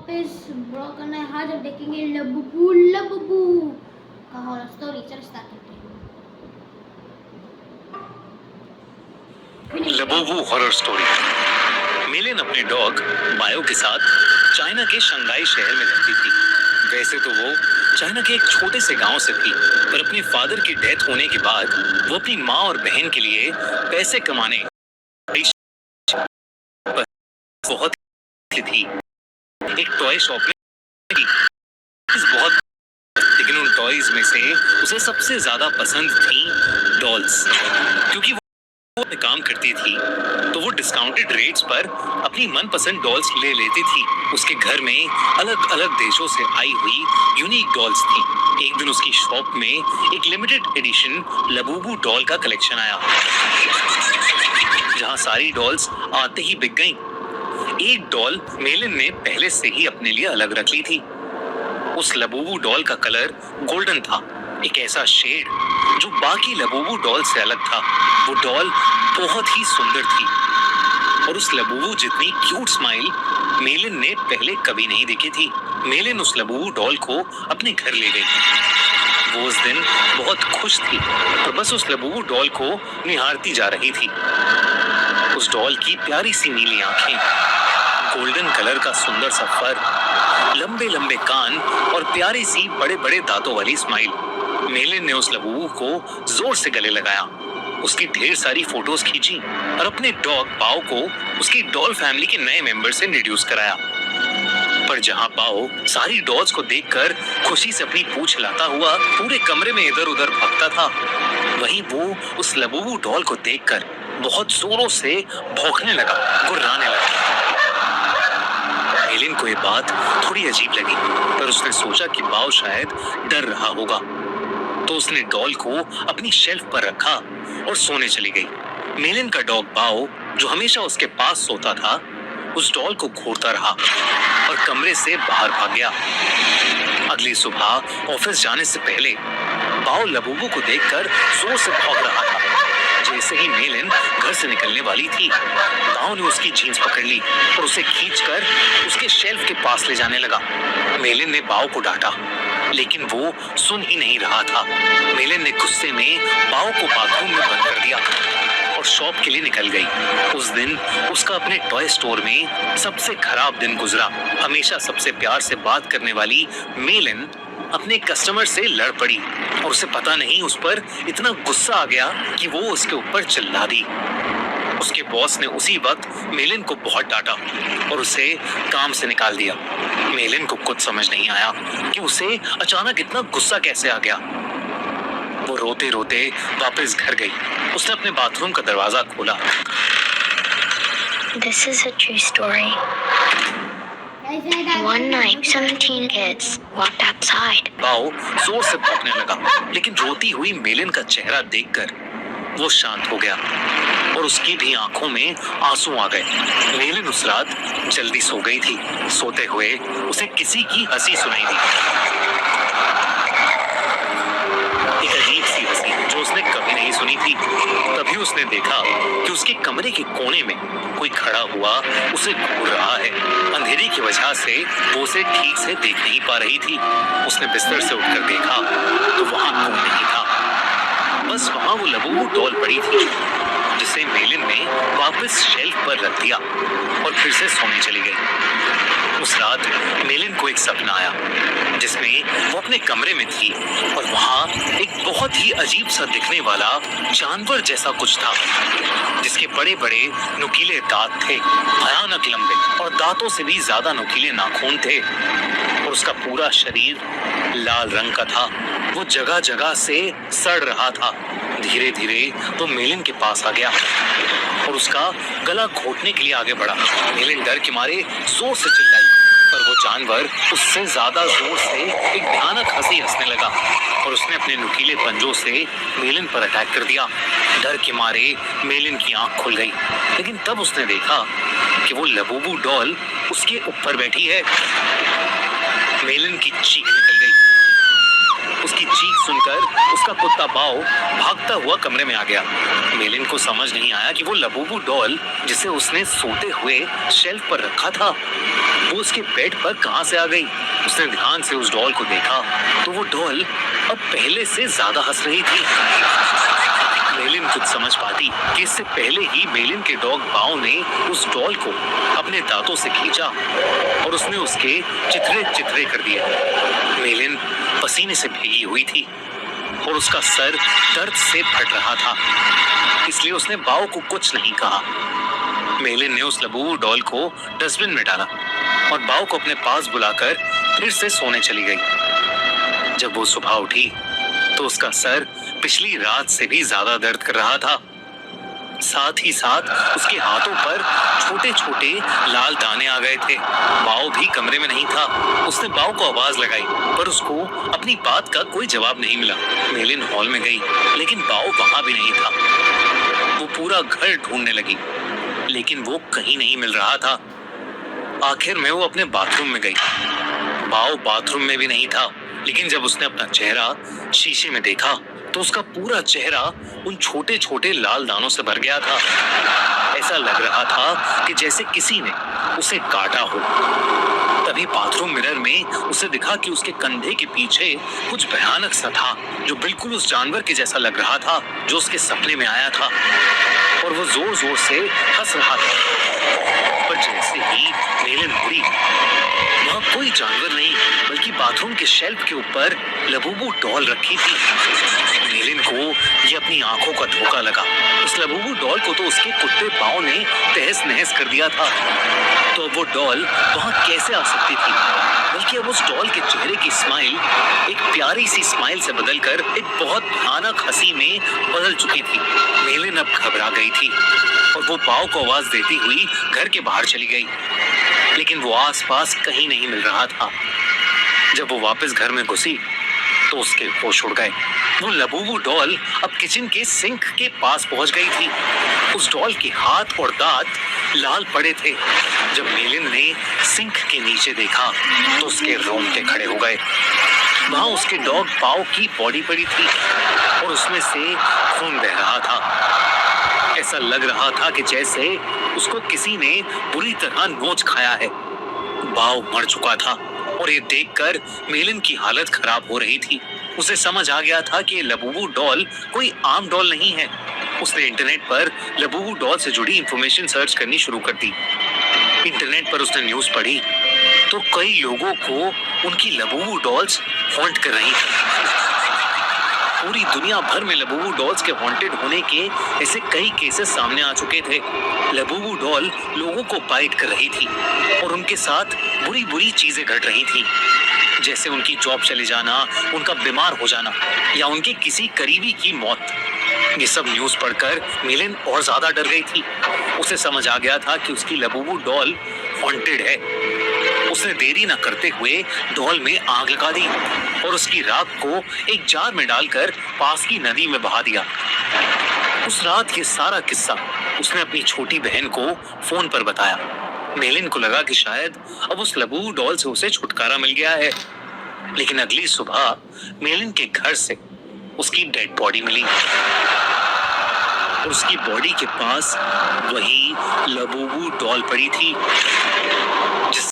वापस ब्लॉग करना है। आज हम देखेंगे लबुबू का हॉरर स्टोरी। चल स्टार्ट करते हैं। लबुबू हॉरर स्टोरी। मिलिन अपने डॉग बायो के साथ चाइना के शंघाई शहर में रहती थी। वैसे तो वो चाइना के एक छोटे से गांव से थी, पर अपने फादर की डेथ होने के बाद वो अपनी माँ और बहन के लिए पैसे कमाने बहुत थी। एक टॉय शॉप में बहुत, लेकिन उन टॉयज में से उसे सबसे ज्यादा पसंद थी डॉल्स। क्योंकि वो काम करती थी तो वो डिस्काउंटेड रेट्स पर अपनी मनपसंद डॉल्स ले लेती थी। उसके घर में अलग अलग देशों से आई हुई यूनिक डॉल्स थी। एक दिन उसकी शॉप में एक लिमिटेड एडिशन लबुबू डॉल का कलेक्शन आया, जहां सारी डॉल्स आते ही बिक गईं। एक डॉल मेलिन ने पहले से ही अपने लिए अलग रख ली थी। उस लबुबू डॉल का कलर गोल्डन था, एक ऐसा शेड जो बाकी लबुबू डॉल से अलग था। वो डॉल बहुत ही सुंदर थी और उस लबुबू जितनी क्यूट स्माइल मेलिन ने पहले कभी नहीं देखी थी। मेलिन उस लबुबू डॉल को अपने घर ले गई। वो उस दिन बहुत खुश थी, पर बस उस लबुबू डॉल को निहारती जा रही थी। उस डॉल की प्यारी सी नीली आंखें, गोल्डन कलर का सुंदर सा फर, लंबे लंबे कान और प्यारी सी बड़े बड़े दांतों वाली स्माइल। मेलिन ने उस लबुबू को जोर से गले लगाया, उसकी ढेर सारी फोटोज खींची और अपने डॉग पाओ को उसकी डॉल फैमिली के नए मेंबर से इंट्रोड्यूस कराया। पर जहां पाओ सारी डॉल्स को देखकर खुशी से अपनी पूंछ हिलाता हुआ पूरे कमरे में इधर उधर भागता था, वहीं वो उस लबुबू डॉल को देखकर बहुत जोरों से भौंकने लगा, गुर्राने लगा। मेलिन को ये बात थोड़ी अजीब लगी, पर उसने सोचा कि बाओ शायद डर रहा होगा, तो उसने डॉल को अपनी शेल्फ पर रखा और सोने चली गई। मेलिन का डॉग बाओ, जो हमेशा उसके पास सोता था, उस डॉल को घूरता रहा और कमरे से बाहर भाग गया। अगली सुबह ऑफिस जाने से पहले बाओ लबुबू को देखकर जोर से भौंक रहा था। जैसे ही मेलिन घर से निकलने वाली थी, बाओ ने उसकी जीन्स पकड़ ली और उसे खींचकर उसके शेल्फ के पास ले जाने लगा। मेलिन ने बाओ को डांटा, लेकिन वो सुन ही नहीं रहा था। मेलिन ने गुस्से में बाओ को बाथरूम में बंद कर दिया और शॉप के लिए निकल गई। उस दिन उसका अपने टॉय स्टोर में सबसे खराब दिन गुजरा। हमेशा सबसे प्यार से बात करने वाली मेलिन अपने कस्टमर से लड़ पड़ी और उसे पता नहीं उस पर इतना गुस्सा आ गया कि वो उसके ऊपर चिल्ला दी। उसके बॉस ने उसी वक्त मेलिन को बहुत डांटा और उसे काम से निकाल दिया। मेलिन को कुछ समझ नहीं आया कि उसे अचानक इतना गुस्सा कैसे आ गया। वो रोते रोते वापस घर गई। उसने अपने बाथरूम का दरवाजा खोला। This is a true story. One night, 17 kids walked outside. बाओ जोर से भौंकने लगा, लेकिन रोती हुई मेलिन का चेहरा देखकर वो शांत हो गया और उसकी भी आंखों में आंसू आ गए। मेलिन उस रात जल्दी सो गई थी। सोते हुए उसे किसी की हंसी सुनाई दी, एक अजीब सी हंसी जो उसने कभी नहीं सुनी थी। तभी उसने देखा कि उसके कमरे के कोने में कोई खड़ा हुआ उसे घूर रहा है। अंधेरे की वजह से वो उसे ठीक से देख नहीं पा रही थी। उसने बिस्तर से उठकर देखा तो वहां कोई नहीं था, बस वहां वो लबुबू डॉल पड़ी थी, जिसे मेलिन ने वापस शेल्फ पर रख दिया और फिर से सोने चली गई। उस रात मेलिन को एक सपना आया जिसमें वो अपने कमरे में थी और वहां एक बहुत ही अजीब सा दिखने वाला जानवर जैसा कुछ था, जिसके बड़े बड़े नुकीले दांत थे, भयानक लंबे और दांतों से भी ज्यादा नुकीले नाखून थे और उसका पूरा शरीर लाल रंग का था। वो जगह जगह से सड़ रहा था। धीरे धीरे वो मेलिन के पास आ गया और उसका गला घोटने के लिए आगे बढ़ा। मेलिन डर के मारे जोर से चिल्लाई, पर वो जानवर उससे ज्यादा जोर से एक भयानक हंसी हंसने लगा और उसने अपने नुकीले पंजों से मेलिन पर अटैक कर दिया। डर के मारे मेलिन की आंख खुल गई, लेकिन तब उसने देखा कि वो लबुबू डॉल उसके ऊपर बैठी है। मेलिन की चीख निकल गई। उसकी चीख सुनकर उसका कुत्ता बाओ भागता हुआ कमरे में आ गया। मेलिन को समझ नहीं आया कि वो लबुबू डॉल जिसे उसने सोते हुए शेल्फ पर रखा था, वो उसके बेड पर कहां से आ गई। उसने ध्यान से उस डॉल को देखा तो वो डॉल अब पहले से ज्यादा हंस रही थी। मेलिन कुछ समझ पाती कि इससे पहले ही मेलिन के डॉग बाओ ने उस डॉल को अपने दांतों से खींचा और उसने उसके चिथड़े चिथड़े कर दिए। मेलिन पसीने से भीगी हुई थी और उसका सर दर्द से फट रहा था, इसलिए उसने बाओ को कुछ नहीं कहा। मेलिन ने उस लबूबू डॉल को डस्टबिन में डाला और बाओ को अपने पास बुलाकर फिर से सोने चली गई। जब वो सुबह उठी तो उसका सर पिछली रात से भी ज्यादा दर्द कर रहा था। साथ ही साथ उसके हाथों पर छोटे छोटे लाल दाने आ गए थे। बाओ भी कमरे में नहीं था। उसने बाओ को आवाज लगाई पर उसको अपनी बात का कोई जवाब नहीं मिला। मेलिन हॉल में गई लेकिन बाओ वहां भी नहीं था। वो पूरा घर ढूंढने लगी लेकिन वो कहीं नहीं मिल रहा था। आखिर में वो अपने बाथरूम में गई। बाओ बाथरूम में भी नहीं था, लेकिन जब उसने अपना चेहरा शीशे में देखा तो उसका पूरा चेहरा उन छोटे छोटे लाल दानों से भर गया था। ऐसा लग रहा था कि जैसे किसी ने उसे काटा हो। तभी बाथरूम मिरर में उसे दिखा कि उसके कंधे के पीछे कुछ भयानक सा था जो बिल्कुल उस जानवर के जैसा लग रहा था जो उसके सपने में आया था, और वो जोर जोर से हंस रहा था। पर जैसे ही मेलिन मुड़ी, वहाँ कोई जानवर नहीं बल्कि बाथरूम के शेल्फ के ऊपर लबूबू डॉल रखी थी। मेलिन को ये अपनी आंखों का धोखा लगा। उस लबूबू डॉल को तो उसके कुत्ते बाओ ने तहस नहस कर दिया था, तो अब वो डॉल वहाँ कैसे आ सकती थी। बल्कि अब उस डॉल के चेहरे की स्माइल एक प्यारी सी स्माइल से बदलकर एक बहुत भयानक हंसी में बदल चुकी थी। मेलिन अब घबरा गई थी और वो बाओ को आवाज देती हुई घर के बाहर चली गई, लेकिन वो आसपास कहीं नहीं मिल रहा था। जब वो वापस घर में घुसी तो उसके होश उड़ गए। वो लबूबू डॉल अब किचन के सिंक के पास पहुंच गई थी। उस डॉल के हाथ और दांत लाल पड़े थे। जब मेलिन ने सिंक के नीचे देखा तो उसके रोंगटे खड़े हो गए। वहां उसके डॉग बाओ की बॉडी पड़ी थी और उसमें से खून बह रहा था। ऐसा लग रहा था कि जैसे उसको किसी ने बुरी तरह नोच खाया है। बाओ मर चुका था और ये देखकर मेलिन की हालत खराब हो रही थी। उसे समझ आ गया था कि लबूबू डॉल कोई आम डॉल नहीं है। उसने इंटरनेट पर लबूबू डॉल से जुड़ी इंफॉर्मेशन सर्च करनी शुरू कर दी। इंटरनेट पर उसने न्यूज़ पढ़ी तो कई लोगों को उनकी लबूबू डॉल्स हॉन्ट कर रही थी। पूरी दुनिया भर में लबूबू डॉल्स के हॉन्टेड होने के ऐसे कई केसेस सामने आ चुके थे। लबूबू डॉल लोगों को बाइट कर रही थी और उनके साथ बुरी बुरी चीजें घट रही थी, जैसे उनकी जॉब चले जाना, उनका बीमार हो जाना या उनके किसी करीबी की मौत। ये सब न्यूज़ पढ़कर मेलिन और ज्यादा डर गई थी। उसे समझ आ गया था कि उसकी लबूबू डॉल हॉन्टेड है। उसने देरी न करते हुए डॉल में आग लगा दी और उसकी राख को एक जार में डालकर पास की नदी में बहा दिया। उस रात ये सारा किस्सा उसने अपनी छोटी बहन को फोन पर बताया। मेलिन को लगा कि शायद अब उस लबूबू डॉल से उसे छुटकारा मिल गया है, लेकिन अगली सुबह मेलिन के घर से उसकी डेड बॉडी मिली और उसकी बॉडी के पास वही लबूबू डॉल पड़ी थी।